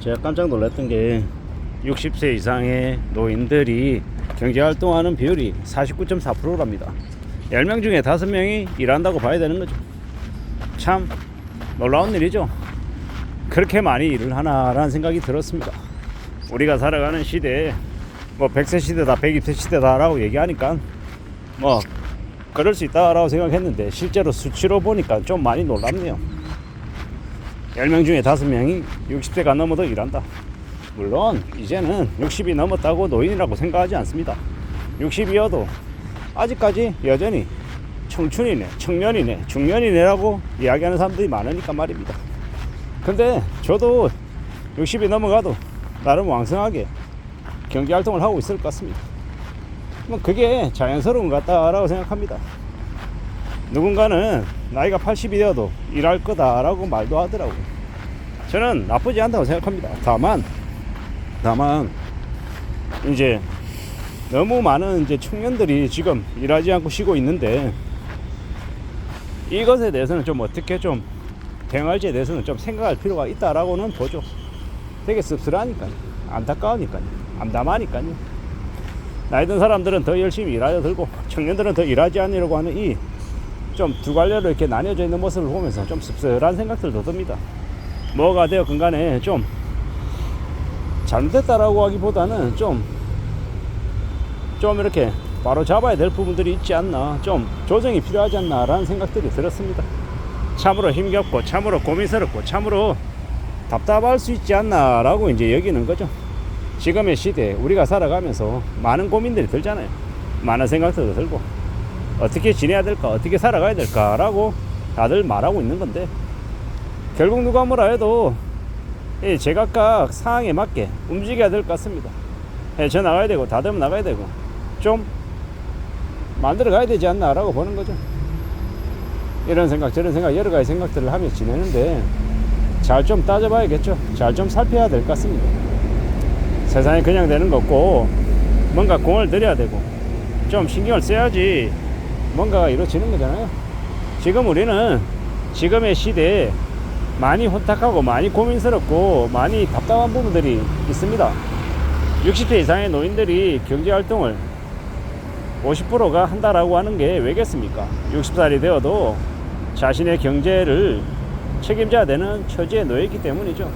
제가 깜짝 놀랐던 게 60세 이상의 노인들이 경제활동하는 비율이 49.4%랍니다. 10명 중에 5명이 일한다고 봐야 되는 거죠. 참 놀라운 일이죠. 그렇게 많이 일을 하나라는 생각이 들었습니다. 우리가 살아가는 시대에 뭐 100세 시대다 120세 시대다 라고 얘기하니까 뭐 그럴 수 있다라고 생각했는데 실제로 수치로 보니까 좀 많이 놀랍네요. 10명 중에 5명이 60세가 넘어도 일한다. 물론 이제는 60이 넘었다고 노인이라고 생각하지 않습니다. 60이어도 아직까지 여전히 청춘이네, 청년이네, 중년이네라고 이야기하는 사람들이 많으니까 말입니다. 근데 저도 60이 넘어가도 나름 왕성하게 경제활동을 하고 있을 것 같습니다. 그게 자연스러운 것 같다라고 생각합니다. 누군가는 나이가 80이 되어도 일할 거다라고 말도 하더라고요. 저는 나쁘지 않다고 생각합니다. 다만 이제 너무 많은 이제 청년들이 지금 일하지 않고 쉬고 있는데 이것에 대해서는 좀 어떻게 좀 대응할지에 대해서는 좀 생각할 필요가 있다라고는 보죠. 되게 씁쓸하니까요. 안타까우니까요. 암담하니까요. 나이 든 사람들은 더 열심히 일하려 들고 청년들은 더 일하지 않으려고 하는 이 좀 두 갈래로 이렇게 나뉘어져 있는 모습을 보면서 좀 씁쓸한 생각들도 듭니다. 뭐가 되었건 간에 좀 잘못됐다라고 하기보다는 좀 이렇게 바로 잡아야 될 부분들이 있지 않나, 좀 조정이 필요하지 않나 라는 생각들이 들었습니다. 참으로 힘겹고 참으로 고민스럽고 참으로 답답할 수 있지 않나 라고 이제 여기는 거죠. 지금의 시대에 우리가 살아가면서 많은 고민들이 들잖아요. 많은 생각들도 들고 어떻게 지내야 될까, 어떻게 살아가야 될까 라고 다들 말하고 있는 건데 결국 누가 뭐라 해도 제각각 상황에 맞게 움직여야 될 것 같습니다. 저 나가야 되고 다들 나가야 되고 좀 만들어 가야 되지 않나 라고 보는 거죠. 이런 생각 저런 생각 여러 가지 생각들을 하며 지내는데 잘 좀 따져봐야겠죠. 잘 좀 살펴야 될 것 같습니다. 세상에 그냥 되는 거 없고 뭔가 공을 들여야 되고 좀 신경을 써야지 뭔가가 이루어지는 거잖아요. 지금 우리는 지금의 시대에 많이 혼탁하고 많이 고민스럽고 많이 답답한 부분들이 있습니다. 60세 이상의 노인들이 경제활동을 50%가 한다라고 하는 게 왜겠습니까? 60살이 되어도 자신의 경제를 책임져야 되는 처지에 놓여있기 때문이죠.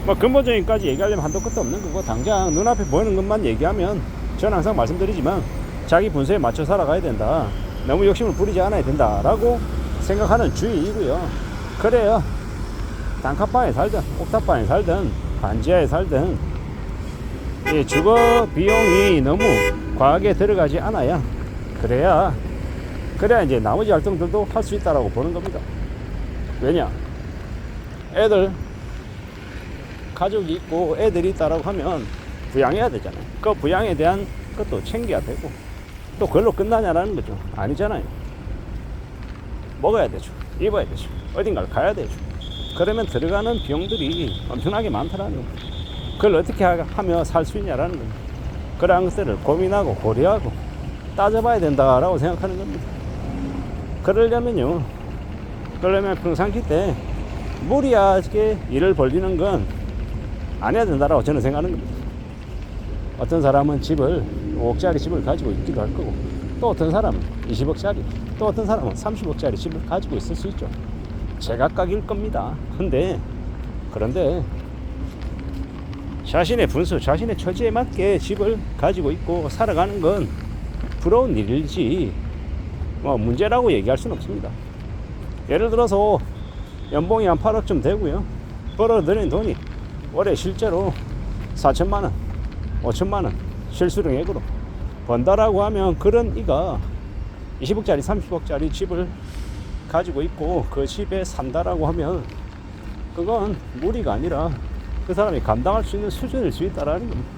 뭐 근본적인까지 얘기하려면 한도 끝도 없는 거고 당장 눈앞에 보이는 것만 얘기하면 저는 항상 말씀드리지만 자기 분수에 맞춰 살아가야 된다. 너무 욕심을 부리지 않아야 된다 라고 생각하는 주의이고요. 그래요. 단칸방에 살든 옥탑방에 살든 반지하에 살든 이 주거 비용이 너무 과하게 들어가지 않아야 그래야 이제 나머지 활동들도 할 수 있다라고 보는 겁니다. 왜냐? 애들 가족이 있고 애들이 있다라고 하면 부양해야 되잖아요. 그 부양에 대한 것도 챙겨야 되고 또 그걸로 끝나냐라는 거죠. 아니잖아요. 먹어야 되죠. 입어야 되죠. 어딘가를 가야 되죠. 그러면 들어가는 비용들이 엄청나게 많다라는 거예요. 그걸 어떻게 하며 살 수 있냐라는 거예요. 그러한 것들을 고민하고 고려하고 따져봐야 된다라고 생각하는 겁니다. 그러려면 평상시 때 무리하게 일을 벌리는 건 안 해야 된다라고 저는 생각하는 겁니다. 어떤 사람은 5억짜리 집을 가지고 있기도 할 거고 또 어떤 사람은 20억짜리 또 어떤 사람은 30억짜리 집을 가지고 있을 수 있죠. 제각각일 겁니다. 그런데 자신의 분수, 자신의 처지에 맞게 집을 가지고 있고 살아가는 건 부러운 일이지 뭐 문제라고 얘기할 수는 없습니다. 예를 들어서 연봉이 한 8억쯤 되고요. 벌어들인 돈이 월에 실제로 4천만원, 5천만원 실수령액으로 번다라고 하면 그런 이가 20억짜리, 30억짜리 집을 가지고 있고 그 집에 산다라고 하면 그건 무리가 아니라 그 사람이 감당할 수 있는 수준일 수 있다라는 겁니다.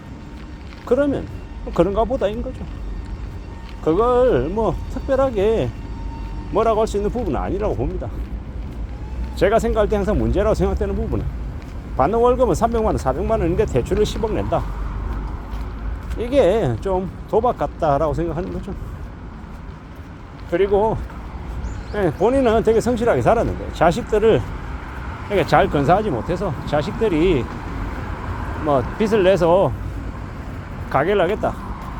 그러면 그런가 보다인 거죠. 그걸 뭐 특별하게 뭐라고 할 수 있는 부분은 아니라고 봅니다. 제가 생각할 때 항상 문제라고 생각되는 부분은 받는 월급은 300만원, 400만원인데 대출을 10억 낸다. 이게 좀 도박 같다라고 생각하는 거죠. 그리고 본인은 되게 성실하게 살았는데 자식들을 그러니까 잘 건사하지 못해서 자식들이 뭐 빚을 내서 가게를 하겠다,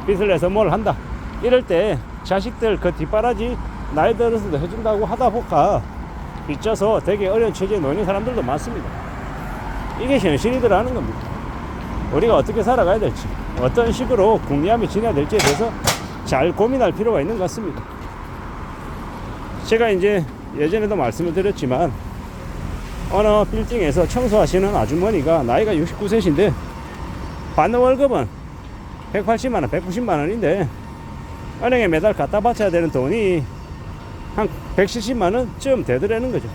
빚을 내서 뭘 한다, 이럴 때 자식들 그 뒷바라지 나이 들어서도 해준다고 하다 보니까 빚져서 되게 어려운 처지에 놓이는 사람들도 많습니다. 이게 현실이더라는 겁니다. 우리가 어떻게 살아가야 될지, 어떤 식으로 궁리하며 지내야 될지에 대해서 잘 고민할 필요가 있는 것 같습니다. 제가 이제 예전에도 말씀을 드렸지만 어느 빌딩에서 청소하시는 아주머니가 나이가 69세신데 받는 월급은 180만원 190만원인데 은행에 매달 갖다 바쳐야 되는 돈이 한 170만원쯤 되더라는 거죠.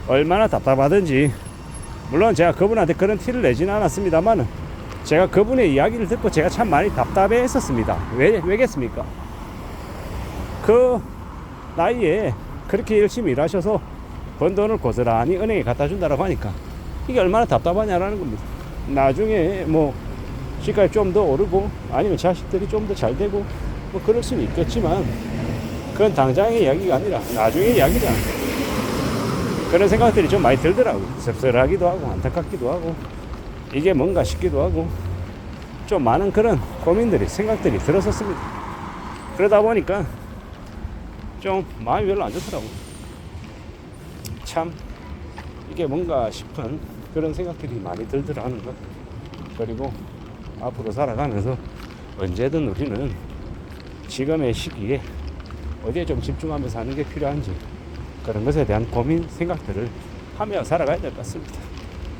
얼마나 답답하든지, 물론 제가 그분한테 그런 티를 내지는 않았습니다만 제가 그분의 이야기를 듣고 제가 참 많이 답답해 했었습니다. 왜겠습니까? 그 나이에 그렇게 열심히 일하셔서 번 돈을 고스란히 은행에 갖다 준다라고 하니까 이게 얼마나 답답하냐라는 겁니다. 나중에 뭐 집값이 좀 더 오르고 아니면 자식들이 좀 더 잘 되고 뭐 그럴 수는 있겠지만 그건 당장의 이야기가 아니라 나중의 이야기잖아. 그런 생각들이 좀 많이 들더라고요. 씁쓸하기도 하고 안타깝기도 하고 이게 뭔가 싶기도 하고 좀 많은 그런 고민들이, 생각들이 들었었습니다. 그러다 보니까 좀 마음이 별로 안 좋더라고요. 참 이게 뭔가 싶은 그런 생각들이 많이 들더라는 것. 그리고 앞으로 살아가면서 언제든 우리는 지금의 시기에 어디에 좀 집중하면서 사는 게 필요한지 그런 것에 대한 고민, 생각들을 하며 살아가야 될 것 같습니다.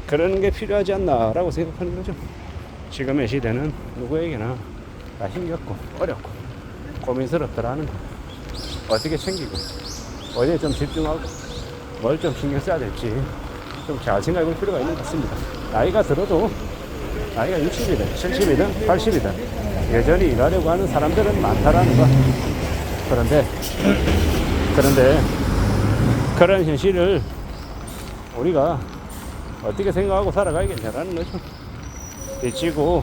그런 게 필요하지 않나라고 생각하는 거죠. 지금의 시대는 누구에게나 다 힘겹고 어렵고 고민스럽더라는 거. 어떻게 챙기고 어디에 좀 집중하고 뭘 좀 신경 써야 될지 좀 잘 생각해 볼 필요가 있는 것 같습니다. 나이가 들어도 나이가 60이든 70이든 80이든 여전히 일하려고 하는 사람들은 많다라는 거. 그런데 그런 현실을 우리가 어떻게 생각하고 살아가야겠냐라는 거죠. 빚지고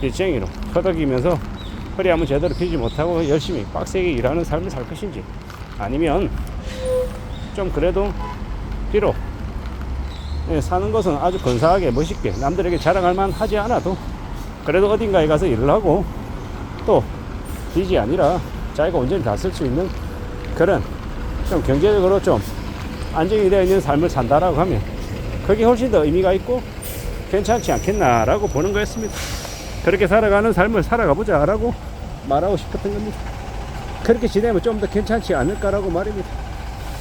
빚쟁이로 허덕이면서 허리 한번 제대로 펴지 못하고 열심히 빡세게 일하는 삶을 살 것인지, 아니면 좀 그래도 비록 사는 것은 아주 근사하게 멋있게 남들에게 자랑할 만하지 않아도 그래도 어딘가에 가서 일을 하고 또 빚이 아니라 자기가 온전히 다 쓸 수 있는 그런 좀 경제적으로 좀 안정이 되어 있는 삶을 산다라고 하면 그게 훨씬 더 의미가 있고 괜찮지 않겠나라고 보는 거였습니다. 그렇게 살아가는 삶을 살아가 보자 라고 말하고 싶었던 겁니다. 그렇게 지내면 좀 더 괜찮지 않을까라고 말입니다.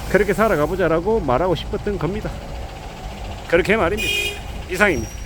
그렇게 살아가 보자 라고 말하고 싶었던 겁니다. 그렇게 말입니다. 이상입니다.